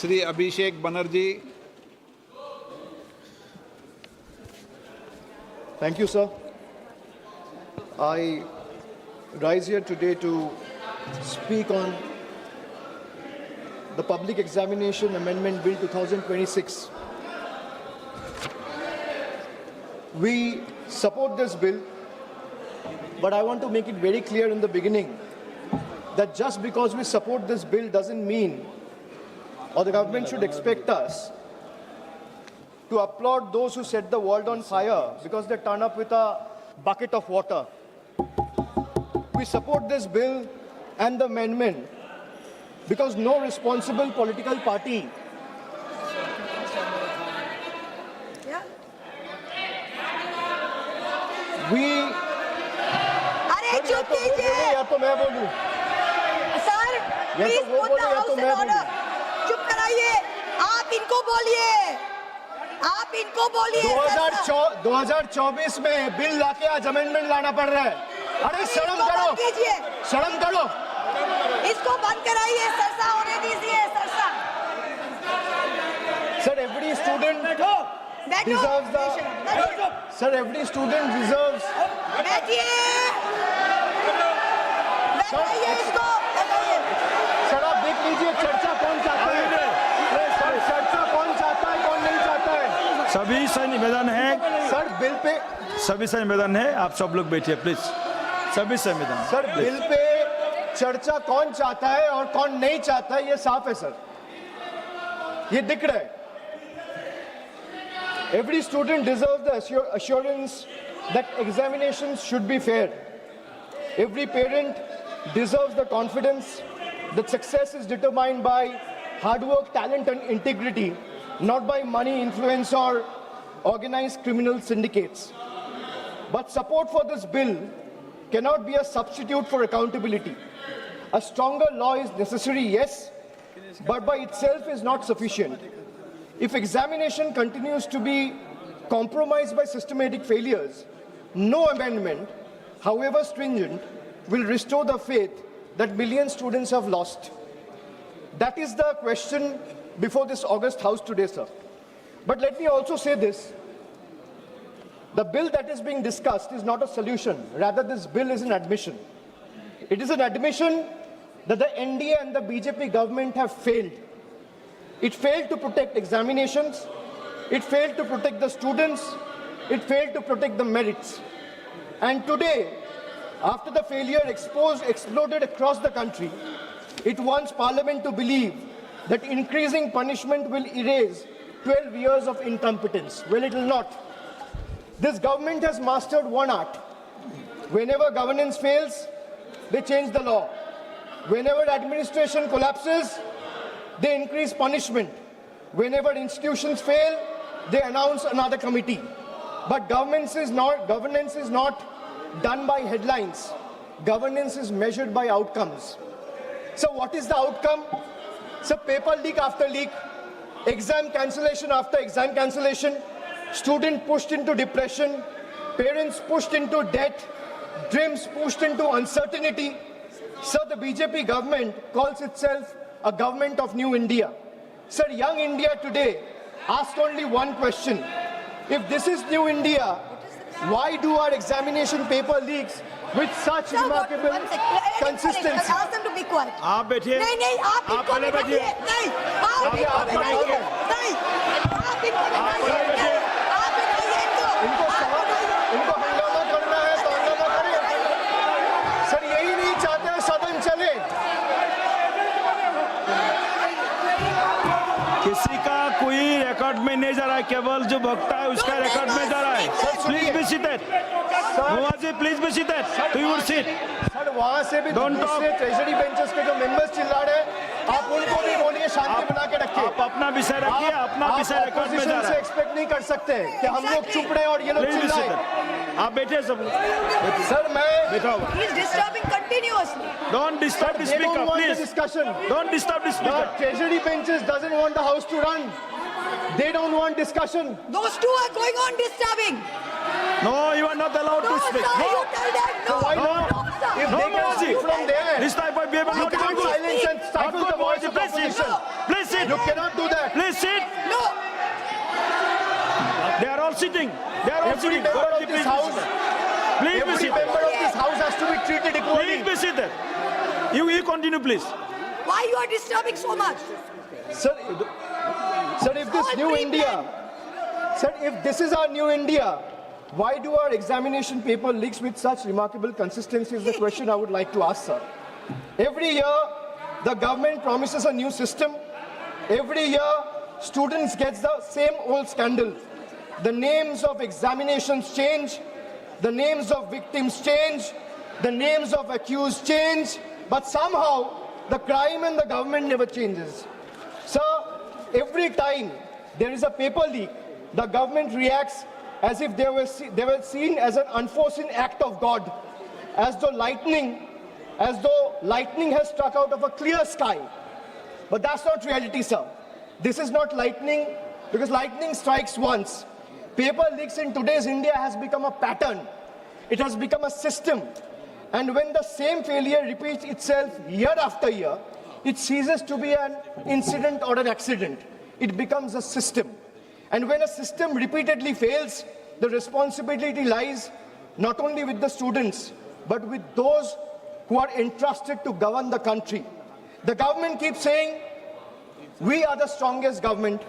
Shri Abhishek Banerjee. Thank you, sir. I rise here today to speak on the Public Examination Amendment Bill 2026. We support this bill, but I want to make it very clear in the beginning that just because we support this bill doesn't mean, or the government should expect us to applaud those who set the world on fire because they turn up with a bucket of water. We support this bill and the amendment because no responsible political party अरे चुप कीजिए या तो मैं बोलूं sir please put the house in order चुप कराइए आप इनको बोलिए 2024 में बिल लाके आज अमेंडमेंट लाना पड़ रहा है अरे शर्म करो इसको बंद कराइए सरसा होने दीजिए सरसा sir every student deserves the sir every student deserves बैठिए इसको सर आप देख लीजिए चर्चा कौन चाहता है सर चर्चा कौन चाहता है कौन नहीं चाहता है सभी से निवेदन है सर बिल पे सभी से निवेदन है आप सब लोग बैठिए प्लीज सभी से निवेदन सर बिल पे चर्चा कौन चाहता है और कौन नहीं चाहता है ये साफ है सर ये दिख रहा है Every student deserves the assurance that examinations should be fair. Every parent deserves the confidence that success is determined by hard work, talent and integrity, not by money, influence or organized criminal syndicates. But support for this bill cannot be a substitute for accountability. A stronger law is necessary, yes, but by itself is not sufficient. If examination continues to be compromised by systematic failures, no amendment, however stringent, will restore the faith that millions of students have lost. That is the question before this August House today, sir. But let me also say this. The bill that is being discussed is not a solution. Rather, this bill is an admission. It is an admission that the NDA and the BJP government have failed. It failed to protect examinations. It failed to protect the students. It failed to protect the merits. And today, after the failure exploded across the country, it wants Parliament to believe that increasing punishment will erase 12 years of incompetence. Well, it will not. This government has mastered one art. Whenever governance fails, they change the law. Whenever administration collapses, they increase punishment. Whenever institutions fail, they announce another committee. But governance is not done by headlines. Governance is measured by outcomes. So what is the outcome? So paper leak after leak, exam cancellation after exam cancellation, student pushed into depression, parents pushed into debt, dreams pushed into uncertainty. So the BJP government calls itself a government of new India. Sir, young India today asks only one question. If this is new India, why do our examination paper leaks with such remarkable consistency? Ask them to be quiet. आप बैठिए नहीं आप इनको पहले बैठिए नहीं आप इनको बैठाइए नहीं आप इनको बैठाइए आप बैठाइए इनको हंगामा करना है तो हंगामा करें। सर यही नहीं चाहते हैं सदन चले। किसी का कोई रिकॉर्ड में नहीं जा रहा है केवल जो भक्ता है उसका रिकॉर्ड में जा रहा है प्लीज बी सीटेड मुआजी please be seated to your seat sir वहां से भी दूसरे ट्रेजरी बेंचेस के जो मेंबर्स चिल्ला रहे हैं आप उनको भी बोलिए शांति बना के रखिए आप अपना विषय रखिए अपना विषय रिकॉर्ड में जा रहा है एक्सपेक्ट नहीं कर सकते कि हम लोग चुप रहे और ये लोग चिल्लाएं आप बैठिए सब सर मैं बैठा हुआ He is disturbing continuously. Don't disturb the speaker please discussion don't disturb the the speaker treasury benches doesn't want the house to run. They don't want discussion. Those two are going on disturbing. No, you are not allowed to speak. Sir, No. you tell them no. Why No. not? If No, they can Mohaji. speak from there, This type of behavior you not can't good. silence and Not stifle good, the voice Mohaji. of Please sit. opposition. Please sit. sit. You cannot do that. Please sit. No. They are all sitting. They are all Every sitting. member Gaurav ji, of this please be house, seated. Please be every seated. member of this house has to be treated equally. Please be seated. You continue, please. Why you are disturbing so much? Sir, if this new India, sir, if this is our new India, why do our examination paper leaks with such remarkable consistency is the question I would like to ask, sir. Every year, the government promises a new system. Every year, students get the same old scandal. The names of examinations change, the names of victims change, the names of accused change, but somehow the crime and the government never changes. Sir, every time there is a paper leak, the government reacts as if they were seen as an unforeseen act of God, as though lightning has struck out of a clear sky. But that's not reality, sir. This is not lightning, because lightning strikes once. Paper leaks in today's India has become a pattern. It has become a system. And when the same failure repeats itself year after year, it ceases to be an incident or an accident. It becomes a system. And when a system repeatedly fails, the responsibility lies not only with the students, but with those who are entrusted to govern the country. The government keeps saying, we are the strongest government.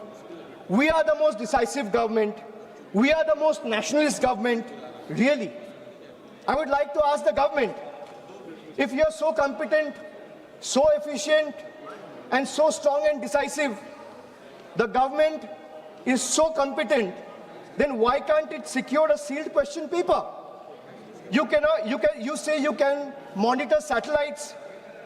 We are the most decisive government. We are the most nationalist government. Really? I would like to ask the government, if you are so competent, so efficient, and so strong and decisive, the government is so competent, then why can't it secure a sealed question paper? You say you can monitor satellites.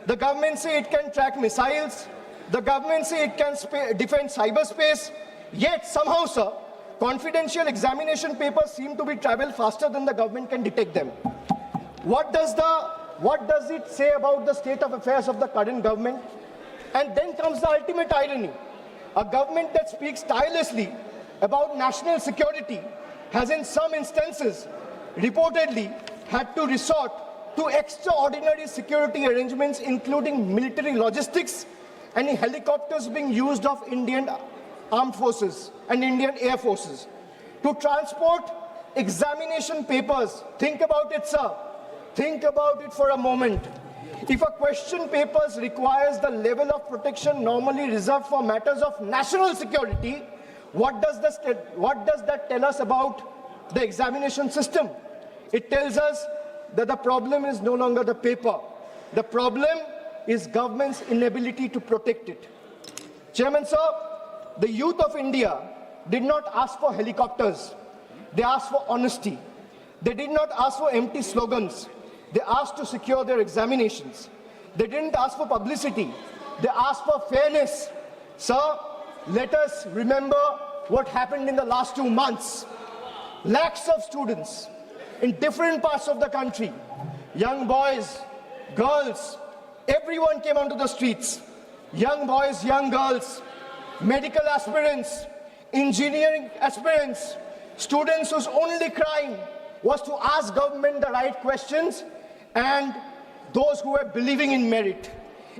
The government say it can track missiles. The government say it can defend cyberspace. Yet somehow, sir, confidential examination papers seem to be travel faster than the government can detect them. What does it say about the state of affairs of the current government? And then comes the ultimate irony. A government that speaks tirelessly about national security has in some instances reportedly had to resort to extraordinary security arrangements, including military logistics and helicopters being used of Indian armed forces and Indian air forces to transport examination papers. Think about it, sir. Think about it for a moment. If a question paper requires the level of protection normally reserved for matters of national security, what does that tell us about the examination system? It tells us that the problem is no longer the paper. The problem is government's inability to protect it. Chairman, sir, the youth of India did not ask for helicopters. They asked for honesty. They did not ask for empty slogans. They asked to secure their examinations. They didn't ask for publicity. They asked for fairness. Sir, let us remember what happened in the last 2 months. Lakhs of students in different parts of the country, young boys, girls, everyone came onto the streets. Young boys, young girls, medical aspirants, engineering aspirants, students whose only crime was to ask government the right questions, and those who were believing in merit.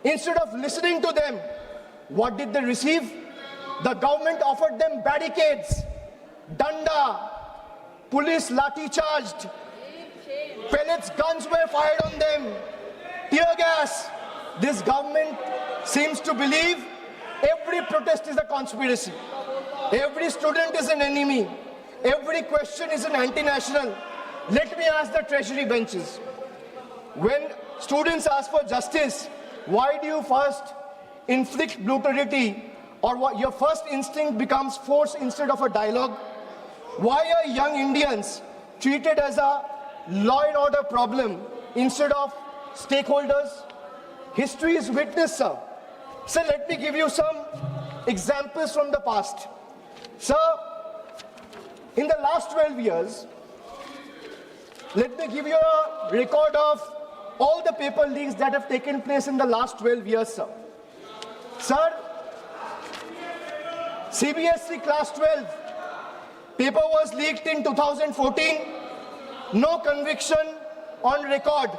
Instead of listening to them, what did they receive? The government offered them barricades, danda, police lathi charged, pellets, guns were fired on them, tear gas. This government seems to believe every protest is a conspiracy. Every student is an enemy. Every question is an anti-national. Let me ask the treasury benches. When students ask for justice, why do you first inflict brutality, or what your first instinct becomes force instead of a dialogue? Why are young Indians treated as a law and order problem instead of stakeholders? History is witness, sir. Sir, let me give you some examples from the past. Sir, in the last 12 years, let me give you a record of all the paper leaks that have taken place in the last 12 years, sir. Sir, CBSE class 12 paper was leaked in 2014, no conviction on record.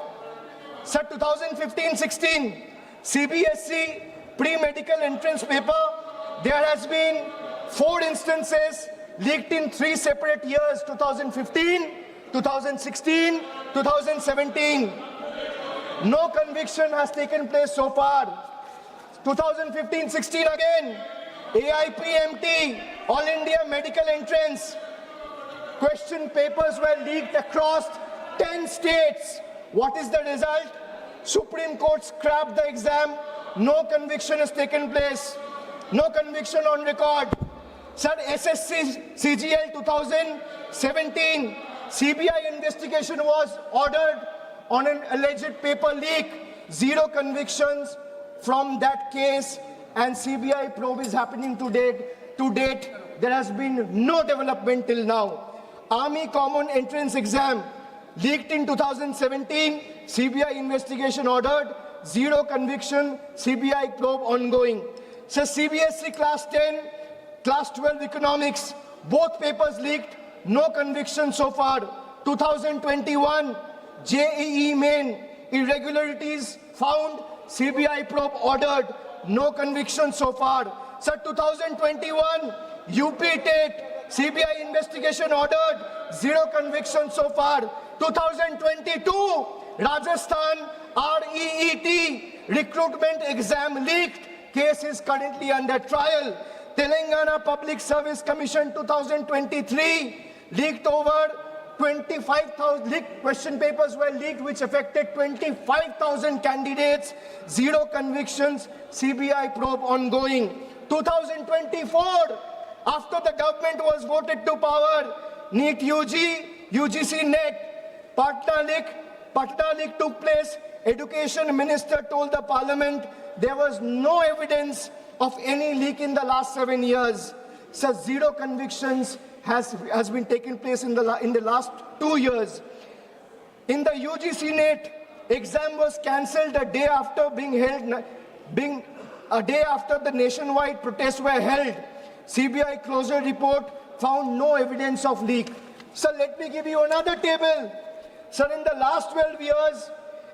Sir, 2015-16, CBSE pre-medical entrance paper, there has been 4 instances leaked in 3 separate years, 2015, 2016, 2017. No conviction has taken place so far. 2015-16 again, AIPMT, All India Medical Entrance. Question papers were leaked across 10 states. What is the result? Supreme Court scrapped the exam. No conviction has taken place. No conviction on record. Sir, SSC CGL 2017, CBI investigation was ordered on an alleged paper leak. 0 convictions from that case, and CBI probe is happening to date. To date, there has been no development till now. Army Common Entrance Exam leaked in 2017, CBI investigation ordered, 0 conviction, CBI probe ongoing. So CBSE Class 10, Class 12 Economics, both papers leaked, no conviction so far. 2021, JEE Main, irregularities found, CBI probe ordered, no conviction so far. So 2021, UP TET, CBI investigation ordered, 0 conviction so far. 2022, Rajasthan REET recruitment exam leaked. Case is currently under trial. Telangana Public Service Commission 2023 leaked over 25,000 question papers were leaked which affected 25,000 candidates. 0 convictions. CBI probe ongoing. 2024, after the government was voted to power, NEET UG, UGC NET, Patna leak took place. Education Minister told the Parliament there was no evidence of any leak in the last 7 years. So 0 convictions has been taking place in the last 2 years. In the UGC NET, exam was cancelled a day after a day after the nationwide protests were held. CBI closure report found no evidence of leak. So let me give you another table. Sir, in the last 12 years,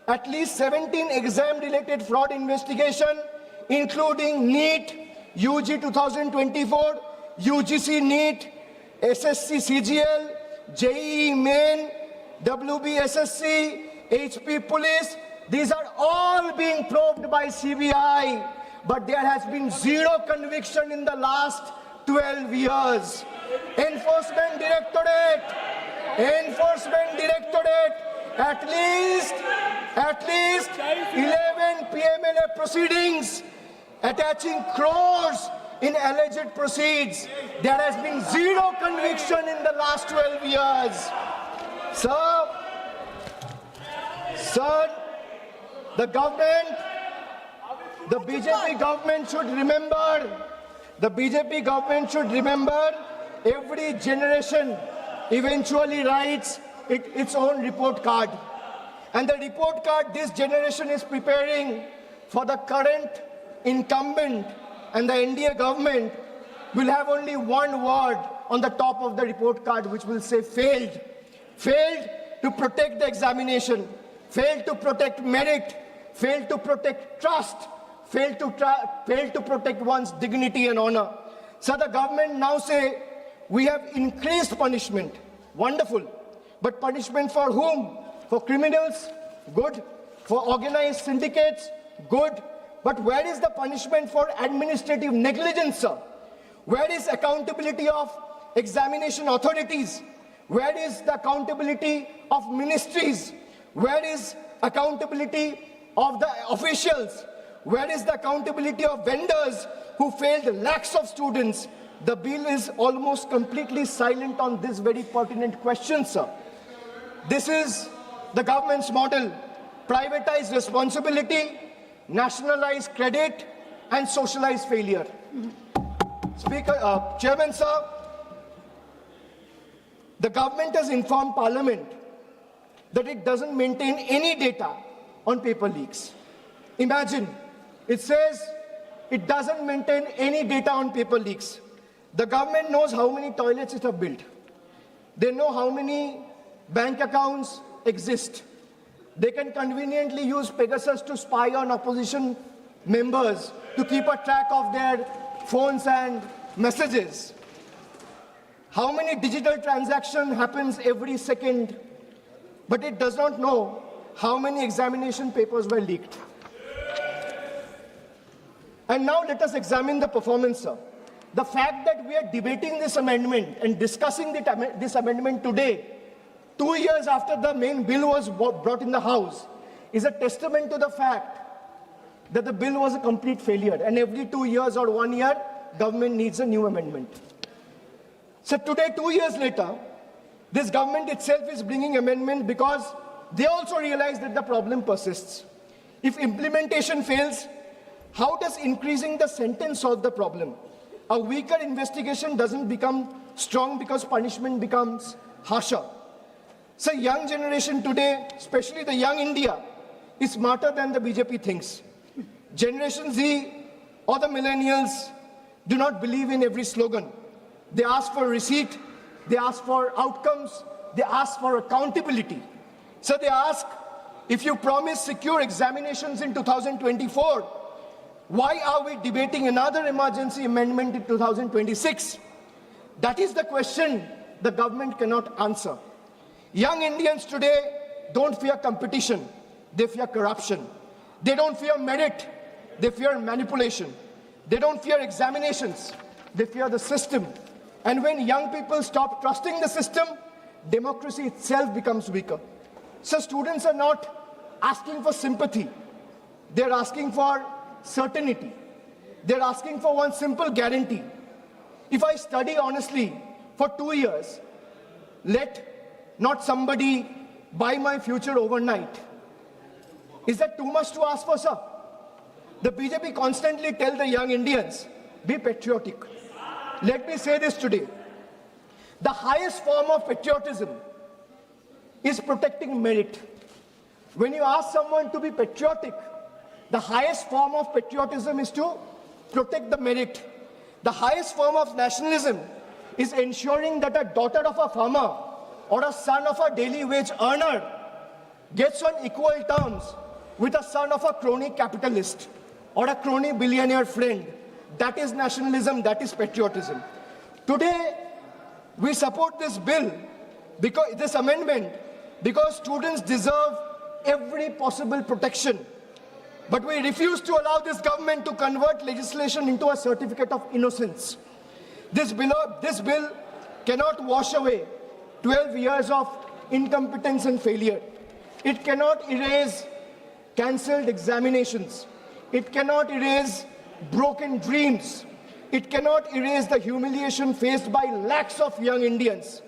at least 17 exam-related fraud investigation, including NEET, UG 2024, UGC NEET, SSC CGL, JEE Main, WBSSC, HP Police. These are all being probed by CBI, but there has been 0 conviction in the last 12 years. Enforcement Directorate, at least 11 PMLA proceedings attaching crores in alleged proceeds. There has been 0 conviction in the last 12 years. Sir, the government, the BJP government should remember, every generation eventually writes its own report card. And the report card this generation is preparing for the current incumbent and the NDA government will have only one word on the top of the report card, which will say failed. Failed to protect the examination, failed to protect merit, failed to protect trust, failed to protect one's dignity and honor. So the government now say, we have increased punishment. Wonderful. But punishment for whom? For criminals? Good. For organized syndicates? Good. But where is the punishment for administrative negligence, sir? Where is accountability of examination authorities? Where is the accountability of ministries? Where is accountability of the officials? Where is the accountability of vendors who failed lakhs of students? The bill is almost completely silent on this very pertinent question, sir. This is the government's model: privatize responsibility, nationalize credit, and socialize failure. Chairman, sir, the government has informed Parliament that it doesn't maintain any data on paper leaks. Imagine, it says it doesn't maintain any data on paper leaks. The government knows how many toilets it has built. They know how many bank accounts exist. They can conveniently use Pegasus to spy on opposition members, to keep a track of their phones and messages. How many digital transactions happens every second, but it does not know how many examination papers were leaked. And now let us examine the performance, sir. The fact that we are debating this amendment and discussing this amendment today, 2 years after the main bill was brought in the House, is a testament to the fact that the bill was a complete failure. And every 2 years or 1 year, government needs a new amendment. So today, 2 years later, this government itself is bringing amendment because they also realize that the problem persists. If implementation fails, how does increasing the sentence solve the problem? A weaker investigation doesn't become strong because punishment becomes harsher. So young generation today, especially the young India, is smarter than the BJP thinks. Generation Z or the millennials do not believe in every slogan. They ask for receipt, they ask for outcomes, they ask for accountability. So they ask, if you promise secure examinations in 2024, why are we debating another emergency amendment in 2026? That is the question the government cannot answer. Young Indians today don't fear competition, they fear corruption. They don't fear merit, they fear manipulation. They don't fear examinations, they fear the system. And when young people stop trusting the system, democracy itself becomes weaker. So students are not asking for sympathy, they're asking for certainty. They're asking for one simple guarantee. If I study honestly for 2 years, let not somebody buy my future overnight. Is that too much to ask for, sir? The BJP constantly tell the young Indians, be patriotic. Let me say this today. The highest form of patriotism is protecting merit. When you ask someone to be patriotic, the highest form of patriotism is to protect the merit. The highest form of nationalism is ensuring that a daughter of a farmer or a son of a daily wage earner gets on equal terms with a son of a crony capitalist or a crony billionaire friend. That is nationalism, that is patriotism. Today, we support this bill, because this amendment, because students deserve every possible protection. But we refuse to allow this government to convert legislation into a certificate of innocence. This bill cannot wash away 12 years of incompetence and failure. It cannot erase cancelled examinations. It cannot erase broken dreams. It cannot erase the humiliation faced by lakhs of young Indians.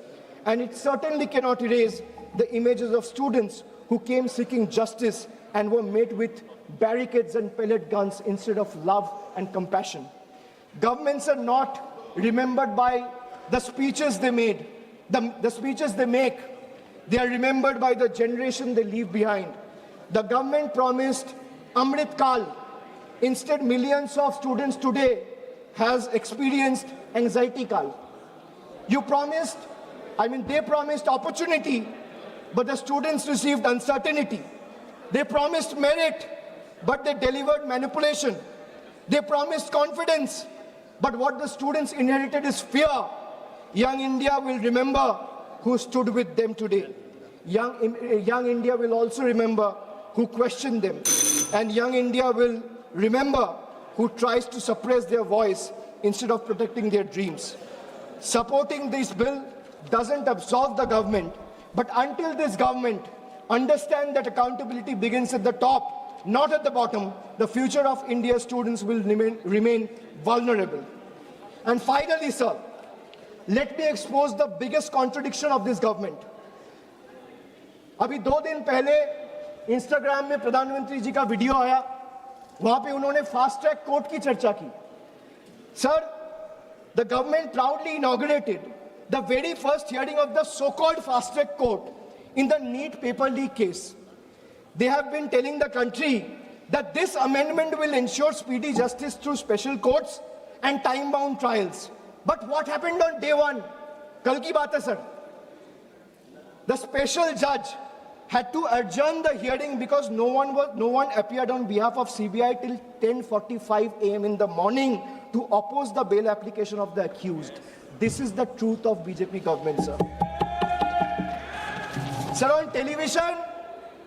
And it certainly cannot erase the images of students who came seeking justice and were met with barricades and pellet guns instead of love and compassion. Governments are not remembered by the speeches they made, the speeches they make. They are remembered by the generation they leave behind. The government promised Amrit Kal. Instead, millions of students today has experienced anxiety Kal. They promised opportunity, but the students received uncertainty. They promised merit, but they delivered manipulation. They promised confidence, but what the students inherited is fear. Young India will remember who stood with them today. Young India will also remember who questioned them. And young India will remember who tries to suppress their voice instead of protecting their dreams. Supporting this bill doesn't absolve the government, but until this government understands that accountability begins at the top, not at the bottom, the future of India's students will remain vulnerable. And finally, sir, let me expose the biggest contradiction of this government. अभी 2 दिन पहले Instagram में प्रधानमंत्री जी का video आया, वहां पे उन्होंने फास्ट ट्रैक कोर्ट की चर्चा की. Sir, the government proudly inaugurated the very first hearing of the so-called fast track court in the NEET paper leak case. They have been telling the country that this amendment will ensure speedy justice through special courts and time-bound trials. But what happened on day one? Kal ki baat hai, sir. The special judge had to adjourn the hearing because no one appeared on behalf of CBI till 10:45 a.m. in the morning to oppose the bail application of the accused. This is the truth of BJP government, sir. Sir, on television,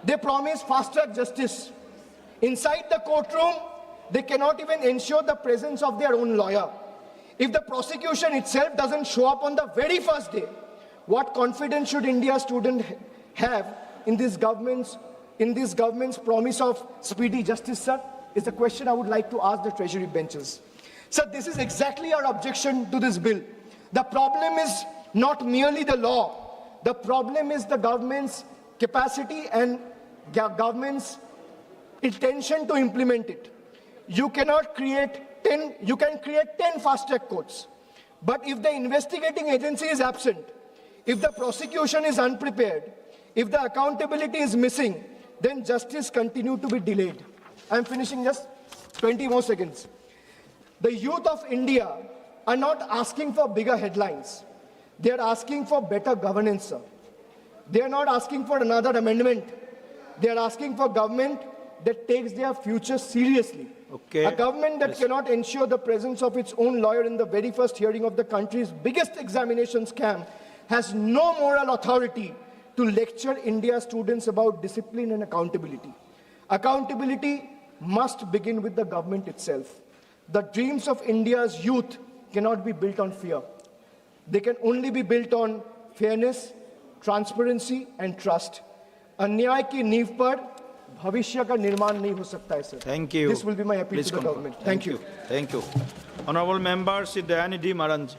they promise fast-track justice. Inside the courtroom, they cannot even ensure the presence of their own lawyer. If the prosecution itself doesn't show up on the very first day, what confidence should India's student have in this government's promise of speedy justice, sir? Is the question I would like to ask the Treasury benches. Sir, this is exactly our objection to this bill. The problem is not merely the law. The problem is the government's capacity and government's intention to implement it. You can create 10 fast-track courts. But if the investigating agency is absent, if the prosecution is unprepared, if the accountability is missing, then justice continues to be delayed. I'm finishing just 20 more seconds. The youth of India are not asking for bigger headlines. They are asking for better governance, sir. They are not asking for another amendment. They are asking for government that takes their future seriously. Okay. A government that cannot ensure the presence of its own lawyer in the very first hearing of the country's biggest examination scam has no moral authority to lecture India's students about discipline and accountability. Accountability must begin with the government itself. The dreams of India's youth cannot be built on fear. They can only be built on fairness, transparency and trust. अन्याय की नींव पर भविष्य का निर्माण नहीं हो सकता है, sir. Thank you. This will be my appeal Please to the conclude. government. Thank you. Thank you. Honorable Member Shri Dayanidhi Maranji.